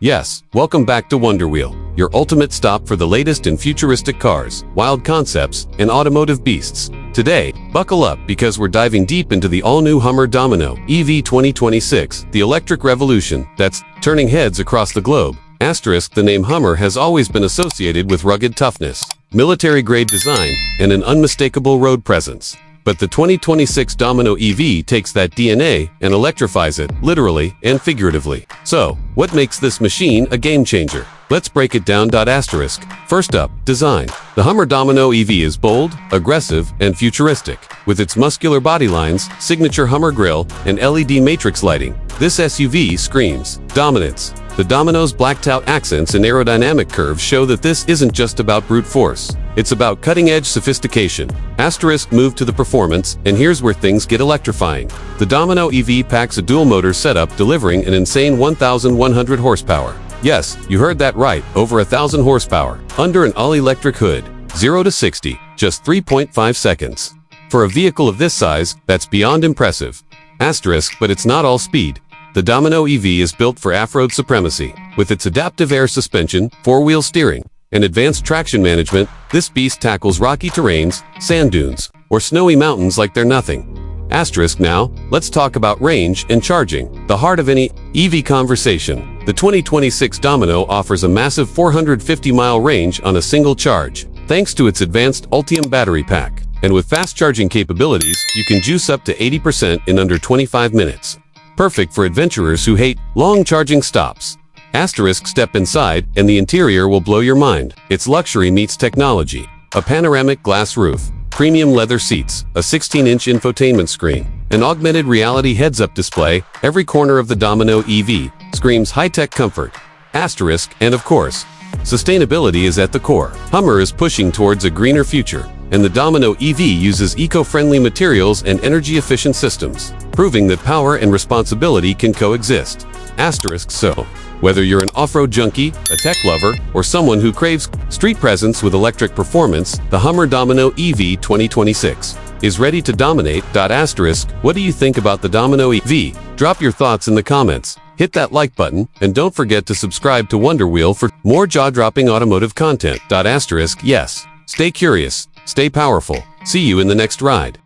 Yes, welcome back to Wonder Wheel, your ultimate stop for the latest in futuristic cars, wild concepts, and automotive beasts. Today, buckle up because we're diving deep into the all-new Hummer Domino EV 2026, the electric revolution that's turning heads across the globe. Asterisk, the name Hummer has always been associated with rugged toughness, military-grade design, and an unmistakable road presence. But the 2026 Domino EV takes that DNA and electrifies it, literally and figuratively. So, what makes this machine a game-changer? Let's break it down. Asterisk. First up, design. The Hummer Domino EV is bold, aggressive, and futuristic. With its muscular body lines, signature Hummer grille, and LED matrix lighting, this SUV screams dominance. The Domino's blacked-out accents and aerodynamic curves show that this isn't just about brute force. It's about cutting-edge sophistication. Asterisk, move to the performance, and here's where things get electrifying. The Domino EV packs a dual-motor setup delivering an insane 1,100 horsepower. Yes, you heard that right, over 1,000 horsepower, under an all-electric hood. 0 to 60, just 3.5 seconds. For a vehicle of this size, that's beyond impressive. Asterisk, but it's not all speed. The Domino EV is built for off-road supremacy. With its adaptive air suspension, four-wheel steering, and advanced traction management, this beast tackles rocky terrains, sand dunes, or snowy mountains like they're nothing. Asterisk, now, let's talk about range and charging, the heart of any EV conversation. The 2026 Domino offers a massive 450-mile range on a single charge, thanks to its advanced Ultium battery pack. And with fast charging capabilities, you can juice up to 80% in under 25 minutes. Perfect for adventurers who hate long charging stops. Asterisk, step inside, and the interior will blow your mind. It's luxury meets technology. A panoramic glass roof, premium leather seats, a 16-inch infotainment screen, an augmented reality heads-up display. Every corner of the Domino EV screams high-tech comfort. Asterisk, and of course, sustainability is at the core. Hummer is pushing towards a greener future, and the Domino EV uses eco-friendly materials and energy-efficient systems, proving that power and responsibility can coexist. Asterisk, so, whether you're an off-road junkie, a tech lover, or someone who craves street presence with electric performance, the Hummer Domino EV 2026 is ready to dominate. Asterisk, what do you think about the Domino EV? Drop your thoughts in the comments. Hit that like button, and don't forget to subscribe to Wonder Wheel for more jaw-dropping automotive content. Asterisk, yes. Stay curious, stay powerful. See you in the next ride.